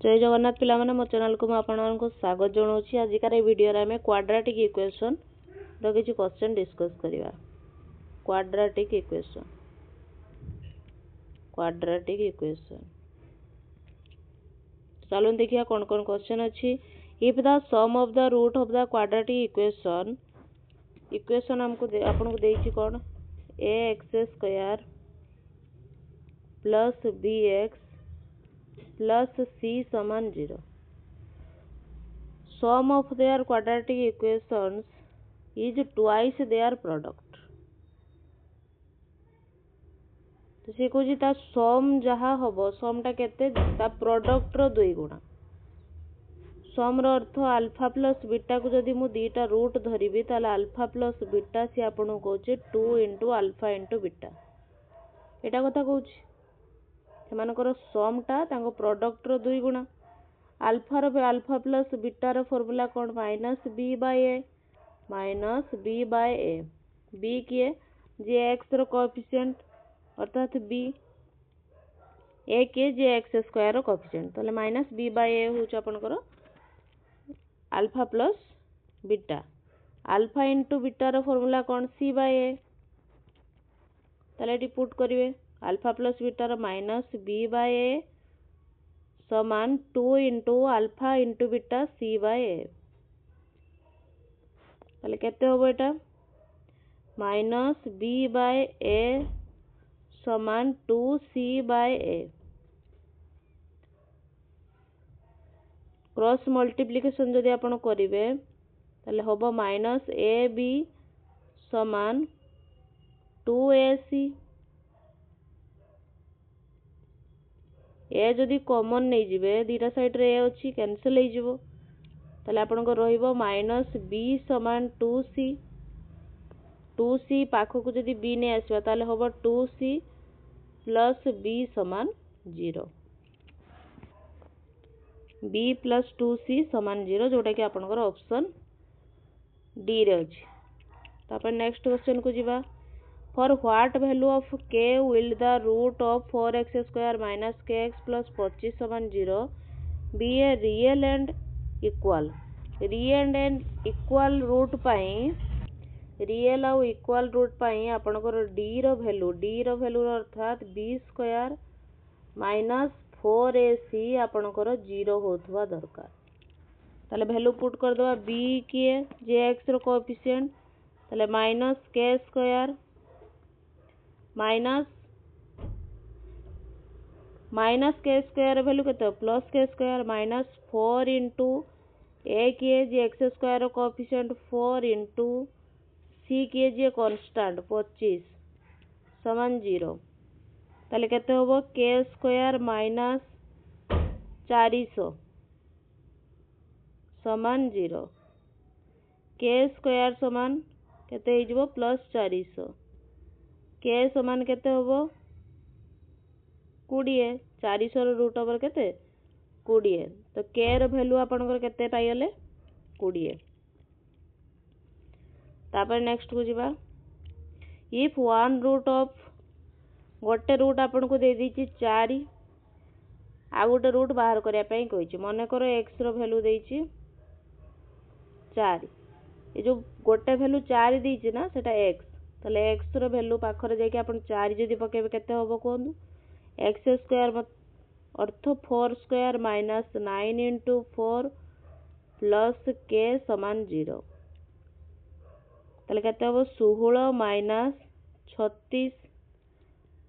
जय जगन्नाथ पिला माने मो चैनल को आपको स्वागत जनाऊँ। आजिकार वीडियो रे हमें क्वाड्रेटिक इक्वेशन रो किछि क्वेश्चन डिस्कस करिवा। क्वाड्रेटिक इक्वेशन चलो देखिए कौन कौन क्वेश्चन अच्छी। If the sum of the root of the quadratic equation हमको आपन को देछि कोन ax square plus bx plus c समान 0। Sum of their quadratic equations is twice their product. तो से कहूँ ता सम जहाँ हम समटा केते ता प्रोडक्ट रो 2 गुणा। सम रो अर्थ अल्फा प्लस बीटा को जदि मु दीटा रूट धरिबी ताले अल्फा प्लस बीटा से आपन को कहूँ 2 इंटू अल्फा इंटू बीटा एटा कथा कहूँ। सेमानकर समटा तांको प्रोडक्ट रो 2 गुणा। अल्फा प्लस बीटा रो फार्मूला कोन minus b by a. B किए जे एक्स रो कोएफिशिएंट अर्थात बी। ए किए जे एक्स स्क्वायर रो कोएफिशिएंट तले माइनस बी बाय ए होछ आपनकर alpha plus beta. Alpha into beta रो फार्मूला कोन सी बाय ए तले एटी पुट करिवे अल्फा प्लस बीटा रो माइनस बी बाय ए समान 2 into alpha into beta c by a. तले केते होबो एटा माइनस बी बाय ए समान 2 सी बाय ए। क्रॉस मल्टीप्लिकेशन जदि आपण करिवे तले होबो माइनस ए बी समान 2 ए सी। ए जदि कॉमन नहीं जिवे दीटा साइड रे ए अछि कैंसिल हो जिवो तले आपन को रहिबो माइनस बी समान 2c। 2c पाखो को जदि b ने आसीबा ताले होबो 2c प्लस b समान 0। b प्लस 2c समान 0 जोटा कि आपन को ऑप्शन डी रे अछि। तापर नेक्स्ट क्वेश्चन को जिबा। For what value of k will the root of 4x square minus kx plus 25 समान 0 be a real and equal। real and equal root pi real और इक्वल रूट पाई आपनकर d रो value अर्थात b square minus 4ac आपनकर 0 होथवा दरकार। ताले value put कर दवा b किए जे x रो कोएफिशिएंट ताले माइनस k स्क्वायर माइनस के स्क्वायर वैल्यू केते प्लस के स्क्वायर माइनस 4 इंटू ए किए जे एक्स स्क्वायर कोएफिशिएंट 4 इंटू सी किए जे कांस्टेंट 25 समान 0। ताले केते होबो के स्क्वायर माइनस 400 समान 0। के स्क्वायर समान केते हो जिवो प्लस 400। के समान केते होबो 20। 400 रो रूट ओवर केते 20 तो के रो वैल्यू आपनकर केते पाइले 20। तापर नेक्स्ट को जिबा। इफ वन रूट ऑफ गोटे रूट आपन को दे दीची 4 आ गोटे रूट बाहर करिया पई कहिची मने करो x रो वैल्यू देची 4 ए जो गोटे वैल्यू 4 दीची ना सेटा x तले x रो वैल्यू पाखरे जाके अपन 4 जदी पकेबे केते होबो कोन x स्क्वायर अर्थ 4 square minus 9 into 4 plus k समान 0। तले केते होबो 16 माइनस 36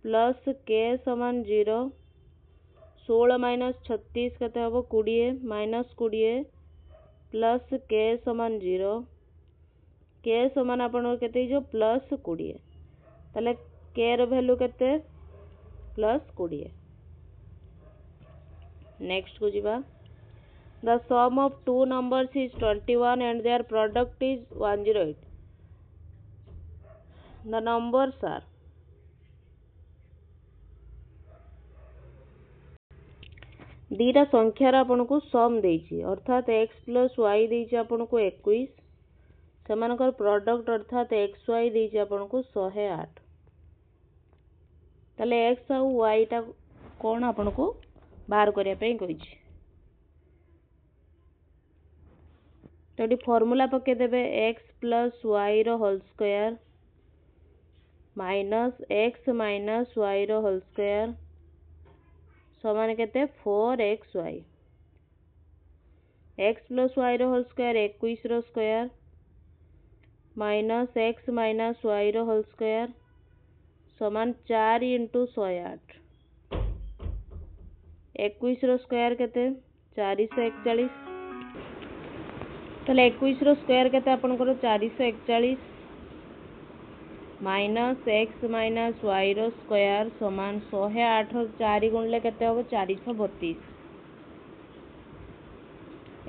प्लस k समान 0। 16 माइनस 36 केते होबो 20 माइनस 20 प्लस k समान 0। के समान आपन केते जो प्लस 20 तले के रो वैल्यू केते प्लस 20। नेक्स्ट को जिबा। The sum of two numbers is 21 and their product is 108। The numbers are दीटा संख्यार आपन को सम देछि अर्थात x प्लस y देछि आपन को 21 सेमानकर प्रोडक्ट अर्थात एक्स वाई देछि आपन को 108। तले x और y टा कोन आपन को बाहर करिया पई कहिछि। तो ये फॉर्मूला पकेदेवे x plus y whole square minus x minus y whole square समान केते 4xy। X plus y whole square 21 रो square minus x minus y whole square समान 4 इंटू 108। 21 रो स्क्वायर केते 441 ताले 21 रो स्क्वायर केते आपनकर 441 माइनस एक्स माइनस वाई रो स्क्वायर समान 108 4 गुणले केते हो 432।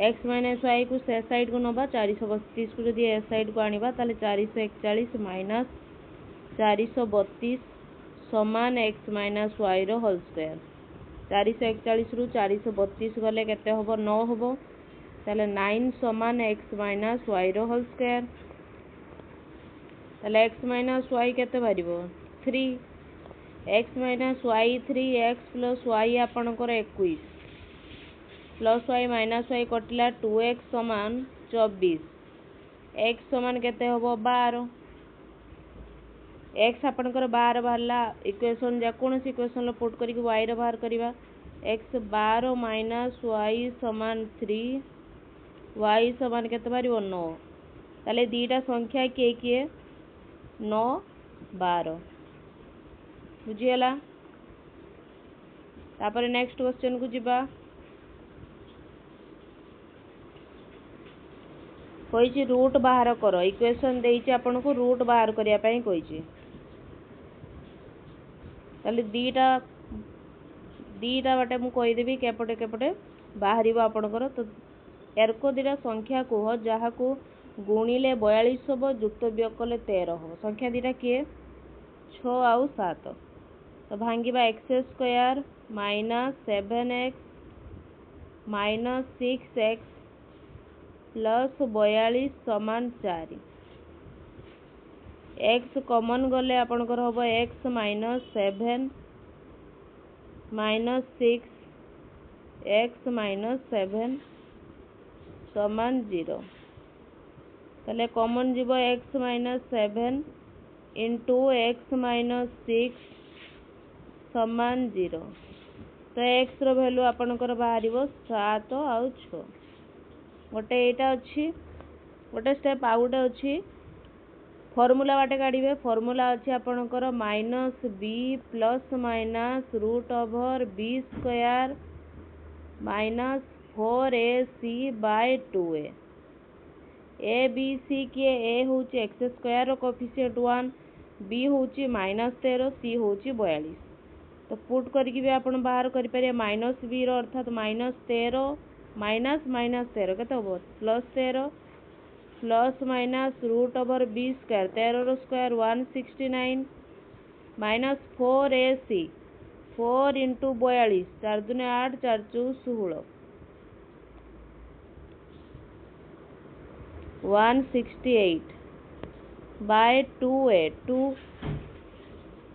एक्स माइनस वाई को से साइड को नबा 432 को जदि ए साइड को आनिबा ताले 441 माइनस 432 समान एक्स माइनस वाई रो होल स्क्वायर। 441 रु 432 गले केते होबो 9 होबो ताले 9 समान एक्स माइनस वाई रो होल स्क्वायर। ताले एक्स माइनस वाई केते बारिबो 3 x minus y 3 x plus y आपनकर 21 प्लस वाई माइनस वाई कटिला 2x समान 24 एक्स समान केते होबो 12 एक्स आपनकर 12 बाहरला इक्वेशन जा कोनसी इक्वेशन लो पुट करिक वाई रो बाहर करिबा एक्स 12 माइनस वाई समान 3 वाई समान केते बारिबो 9 ताले दीटा संख्या किए 9 12 बुझियला। तापर नेक्स्ट क्वेश्चन को जिबा कोइची रूट बाहर करो इक्वेशन देइची आपन को रूट बाहर करिया पई कोइची ताले दीटा बाटे मु कहि देबी केपटे केपटे बाहरिबो आपनकर। तो एरको दीटा संख्या को जहा को गुणिले 42 होबो युक्त वियोग कले 13 होबो संख्या दीटा किए 6 आउ 7 तो भांगिबा x square minus 7x minus 6x plus 42 समान 4 एक्स कॉमन गले आपनकर होबो x minus 7 minus 6 x minus 7 समान 0 ताले कॉमन जीवो x minus 7 into x minus 6 समान 0 तो एक्स रो वैल्यू आपनकर बाहरिबो 7 आउ 6 गोटे एटा अछि गोटे स्टेप आउ गोटे अछि फॉर्मूला बाटे काढिबे फॉर्मूला अछि आपनकर minus b plus minus root over b square minus 4ac by 2a a b c किए ए होची एक्स स्क्वायर रो कोफिशिएंट 1 बी होची माइनस 13 सी होची 42 तो पुट करके भी आपण बाहर करि पारे माइनस बी रो अर्थात माइनस 13 माइनस माइनस 13 केते होबो plus 13 plus minus root over b square 13 रो स्क्वायर 169 माइनस 4ac 4 इंटू 42 4 दूने 8 4 चौ 16 168 बाय 2a 2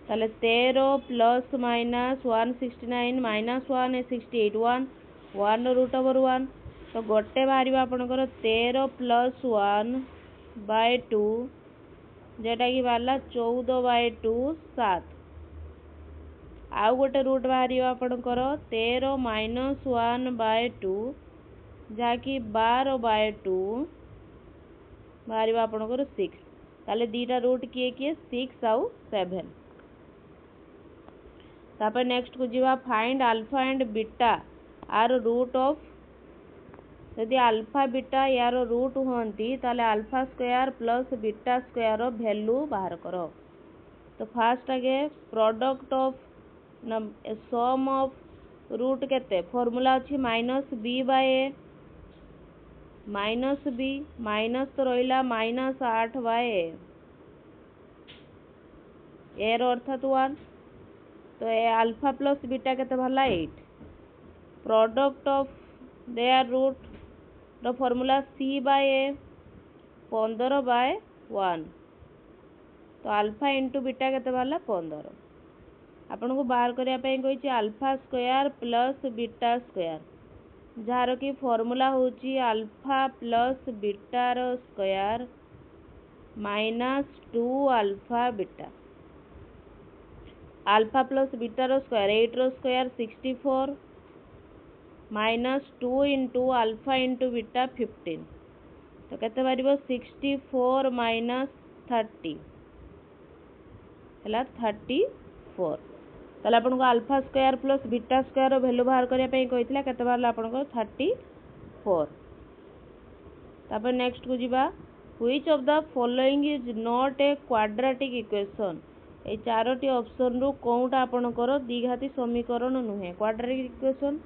ताले 13 plus minus 169 minus 168 1 root over 1 तो गोटे बाहर आपनकर 13 प्लस 1 बाय 2 जेटा कि बाहरला 14 बाय 2 7 आउ गोटे रूट बाहर आपनकर 13 माइनस 1 बाय 2 जहाँकि 12 बाय 2 बाहर आपनकर 6 ताले दीटा रूट किए 6 आउ 7 तापर नेक्स्ट को जीवा find alpha and beta are root of यदि अल्फा बीटा यार रूट होती ताले alpha square plus beta square रो वैल्यू बाहर करो। तो फास्ट आगे product of sum of root केते फॉर्मूला अछि minus b by a minus b minus तो रहिला माइनस 8 बाय ए रो अर्थात 1 तो ए अल्फा प्लस बीटा केते भला 8 प्रोडक्ट ऑफ देयर रूट रो formula c by a 15 by 1 तो अल्फा इंटू बीटा केते भला 15 आपन को बाहर करिया पई कहि छी alpha square plus beta square जार कि फॉर्मूला होची अल्फा प्लस बीटा रो square minus 2 alpha beta. Alpha plus beta रो स्क्वायर 8 रो square 64 minus 2 into alpha into beta 15 तो केते बारिबो 64 माइनस 30 हला 34 ताले आपन को alpha square plus beta square value बाहर करिया पे कहितला केते बारला आपन को 34। तापर नेक्स्ट को जिबा which of the following is not a quadratic equation. A Charoti option रु कोनटा आपनकर द्विघाती समीकरण नुहे क्वाड्रेटिक इक्वेशन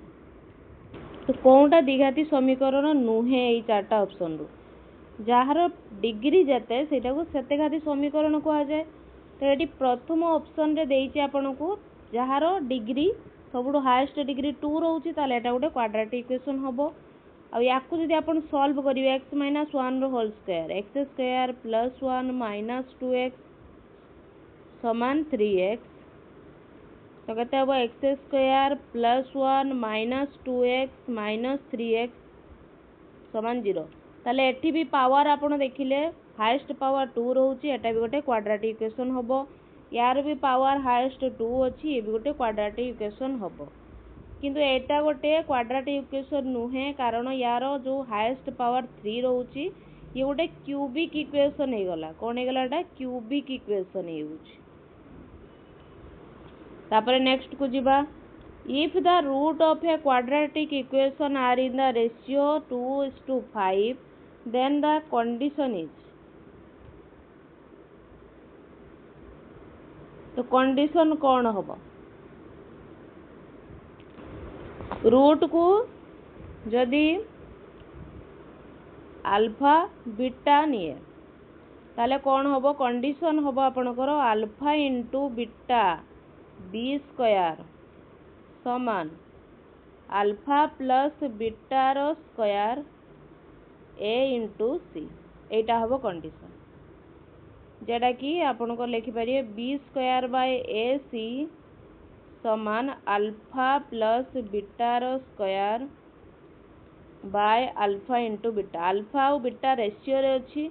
तो कोनटा द्विघाती समीकरण नुहे ए चारटा ऑप्शन रु जार डिग्री जेते सेटा को सेते घाती समीकरण कहा जाए। तो ये प्रथम ऑप्शन रे देइछि आपन को जार डिग्री सबुठु हाईएस्ट डिग्री 2 रहउछि ताले एटा गोटे क्वाड्रेटिक इक्वेशन हबो। आ याकू जदि आपन सॉल्व करिवे x - 1 रो whole square x square plus 1 minus 2x समान 3x तो कहते हैं x square plus 1 minus 2x minus 3x समान 0। ताले एठी भी पावर आपन देखिले हाईएस्ट पावर 2 रहउछि एटा भी गोटे क्वाड्रेटिक इक्वेशन हबो। यार भी पावर हाईएस्ट 2 अछि ए भी गोटे क्वाड्रेटिक इक्वेशन हबो किंतु एटा गोटे क्वाड्रेटिक इक्वेशन नुहे कारण यार जो हाईएस्ट पावर 3 रहउछि ये गोटे क्यूबिक इक्वेशन हे गला कोन हे गला एटा क्यूबिक इक्वेशन हे होछि। तापर नेक्स्ट को जिबा if the root of a quadratic equation are in the ratio 2:5 then the condition is. तो कंडीशन कौन होबो रूट को जदि अल्फा बीटा निये ताले कौन होबो कंडीशन होबो आपनकर alpha into beta b square समान अल्फा प्लस बीटा रो स्क्वायर ए इंटू सी एटा होबो कंडीशन जेटा कि आपन को लिखि पारिए b square by a c समान अल्फा प्लस बीटा रो square by alpha into beta. Alpha और बीटा रेशियो रे अछि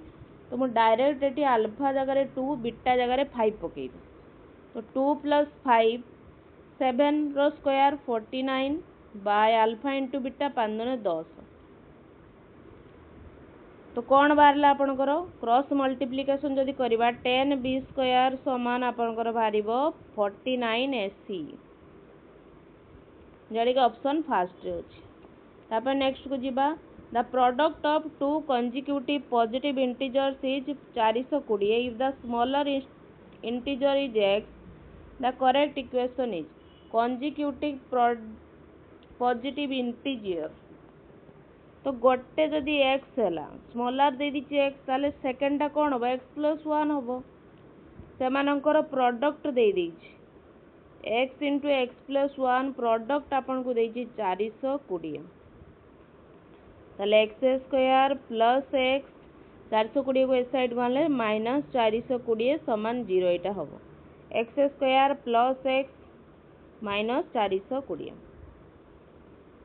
तो मु डायरेक्ट एटी अल्फा जगह 2 बीटा जगह 5 पकेबी तो 2 प्लस 5 7 रो square 49 by alpha into beta 5 दुने 10 तो कौन बाहरला आपनकर क्रॉस मल्टीप्लिकेशन जदि करिबा 10 बी स्क्वायर समान आपनकर बाहरिबो 49 एसी जड़ी के ऑप्शन फर्स्ट रे अछि। तापर नेक्स्ट को जिबा the product of to consecutive positive integers is 420 if the smaller integer is x the correct equation is consecutive positive integer तो गोटे जदि x हैला स्मॉलर दे दिछि x ताले सेकंड टा कोन होबो x + 1 होबो सेमानकर प्रोडक्ट दे दिछि x * x + 1 प्रोडक्ट आपन को देछि 420 ताले x स्क्वायर प्लस x 420 को इस साइड मानले माइनस 420 समान 0 एटा होबो x square plus x minus 420।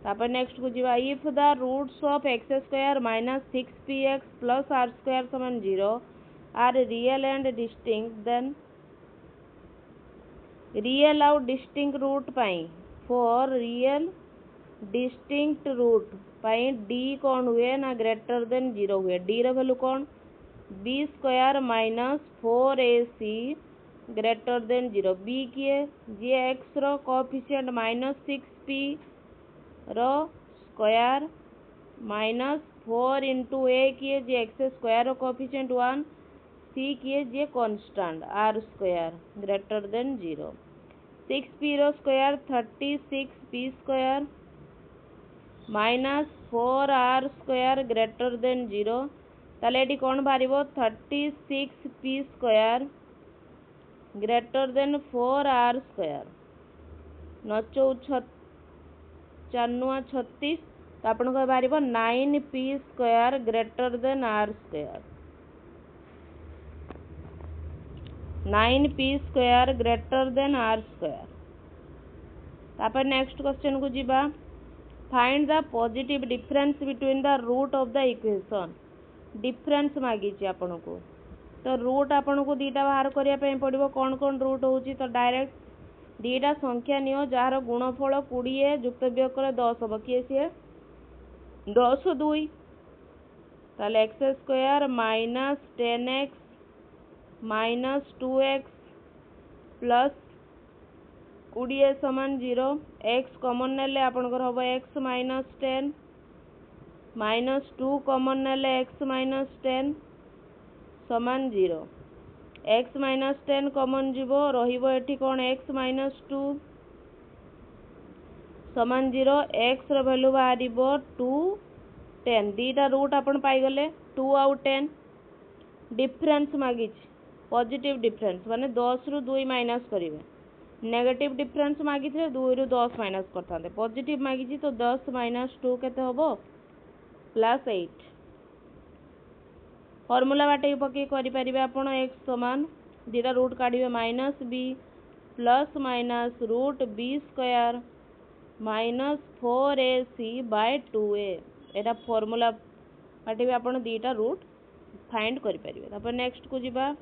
तापर नेक्स्ट को जिबा if the roots of x square minus 6px plus r square समान 0 are real and distinct then real आउ डिस्टिंक्ट रूट पाई फॉर रियल डिस्टिंक्ट रूट पाई d कौन हुए ना ग्रेटर देन 0 हुए d रो वैल्यू कौन b square minus 4ac greater than 0 b किए जे x रो कोएफिशिएंट माइनस 6p रो स्क्वायर माइनस 4 इंटू a किए जे x स्क्वायर रो कोएफिशिएंट 1 c किए जे constant r square greater than 0 6p रो square 36p square minus 4r square greater than 0 ताले एटी कोन बारिबो 36p square greater than 4r square 9 4 36 तो आपन को बारिबो 9p square greater than r square 9p square greater than r square. तापर नेक्स्ट क्वेश्चन को जिबा find the positive difference between the root of the equation. Difference मागी आपन को तो रूट आपन को दीटा बाहर करने पड़ो कौन कौन रूट होची तो डायरेक्ट दीटा संख्या नियो जार गुणफल 20 जुक्त वियोग 10 हम किए सी 10 2 ताले x square minus 10x minus 2x plus 20 समान 0 x कॉमन नेले आपनकर हम x माइनस 10 माइनस 2 कॉमन नेले x माइनस 10 समान 0 x माइनस 10 कॉमन जीवो रहिबो एठी कोन x माइनस 2 समान 0 x रो वैल्यू बाहरिबो 2 10 दीटा रूट आपन पाई गले 2 आउ 10 डिफरेंस मागी पॉजिटिव डिफरेंस माने 10 रु 2 माइनस करिवे नेगेटिव डिफरेंस मागी 2 रु 10 माइनस करथांते पॉजिटिव मागी तो 10 माइनस 2 केते होबो प्लस 8 फॉर्मूला बाटे पके करि परिबे आपण x समान दीटा रूट काढिबे minus b plus minus root b square minus 4ac by 2a एटा फॉर्मूला बाटे आपण दीटा रूट फाइंड करि परिबे। तापर नेक्स्ट को जिबा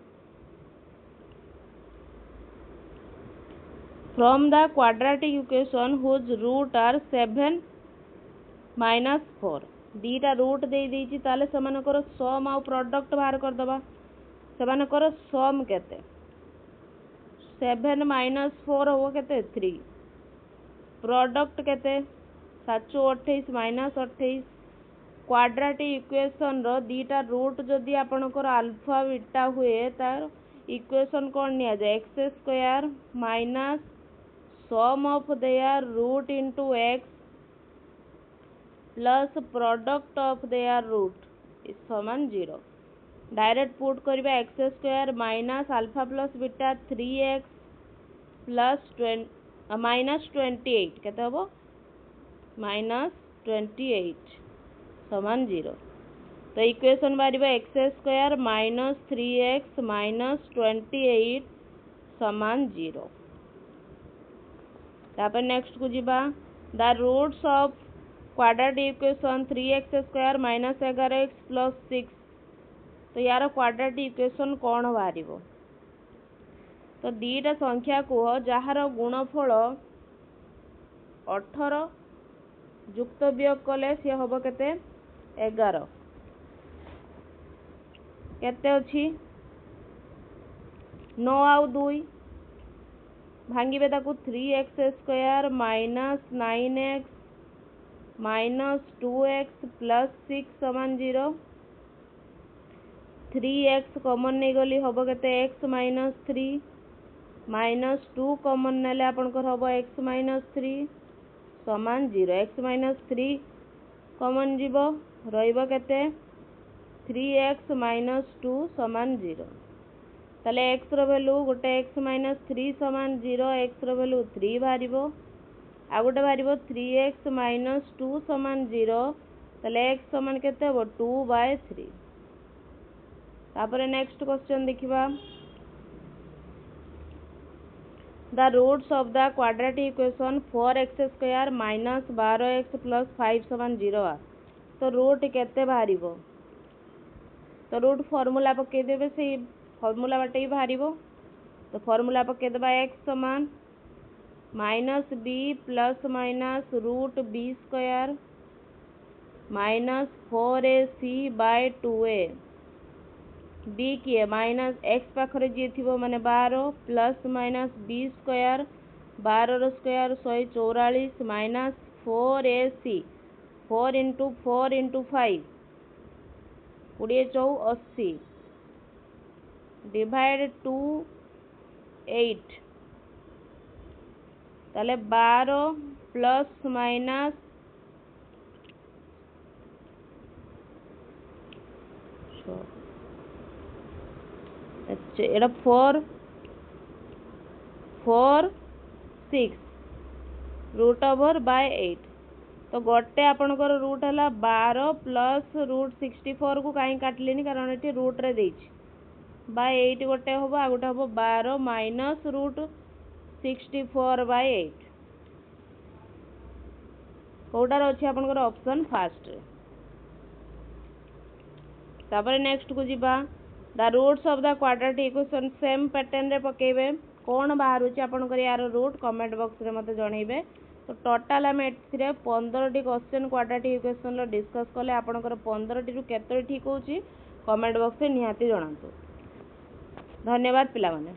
from the quadratic equation whose root are 7 minus 4 दीटा रूट दे देछि ताले समानकर सम आ प्रोडक्ट बाहर कर दबा समानकर सम केते 7 माइनस 4 हो केते 3 प्रोडक्ट केते 728 माइनस 28 क्वाड्रेटिक इक्वेशन रो दीटा रूट जदि आपनकर अल्फा बीटा हुए तार इक्वेशन कोन निया जाय x square minus sum of their root into x plus product of their root is समान 0 डायरेक्ट पुट करबा x square minus alpha plus beta 3x plus minus 28 केते हबो माइनस 28 समान 0 तो इक्वेशन बारिबा x square minus 3x minus 28 समान 0 तापर next को जिबा the roots of quadratic equation 3x square minus 11x plus 6 तो यार क्वाड्रेटिक इक्वेशन कौन बाहरिबो तो दीटा संख्या को जार गुणफल 18 जुक्त वियोग कले सी हम केते 11 केते अछि 9 आउ 2 भांगिबे ताकू 3x square minus 9x minus 2x plus 6 समान 0 3x कॉमन नहीं गली हम केते x माइनस 3 माइनस 2 कॉमन नेले आपनकर हम x माइनस 3 समान 0 x माइनस 3 कॉमन जीवो रहिबो केते 3x माइनस 2 समान 0 ताले x रो वैल्यू गोटे x माइनस 3 समान 0 x रो वैल्यू 3 बाहरिबो आ गोटे बाहरिबो 3x माइनस 2 समान 0 ताले x समान केते हो 2/3 तापर नेक्स्ट क्वेश्चन देखिबा the roots of the quadratic equation 4x square minus 12x plus 5 समान 0 आ तो रूट केते बाहरिबो तो रूट फॉर्मूला पके देबे से फॉर्मूला बाटे ही बाहरिबो तो फॉर्मूला पके देबा x समान माइनस b plus minus root b square minus 4ac by 2a b किए माइनस x पाखरे जी थिबो माने 12 प्लस माइनस b स्क्वायर 12 रो square 144 minus 4ac 4 into 5 20 4 80 divide 2 8 ताले 12 plus minus Etah 4 6 root over by 8 तो गोटे आपनकर रूट है 12 प्लस रूट 64 को कहीं काटलेनी कारण ये रूट रे देछि बाय 8 गोटे हम आ गोटे हम 12 माइनस रूट 64 बाय 8 कोटार अच्छे आपनकर ऑप्शन फास्ट। तापर नेक्स्ट को जीवा the roots of the quadratic equation same pattern रे पकेबे कौन बाहर आपनकर यार रूट कमेंट बॉक्स रे मते जणैबे। तो टोटाल आम एथिरे 15टी क्वेश्चन क्वाड्रेटिक इक्वेशन रो डिस्कस कले आपनकर 15टी रु केतोटी ठीक होची कमेंट बॉक्स रे निहाती जणांतु। धन्यवाद पिला माने।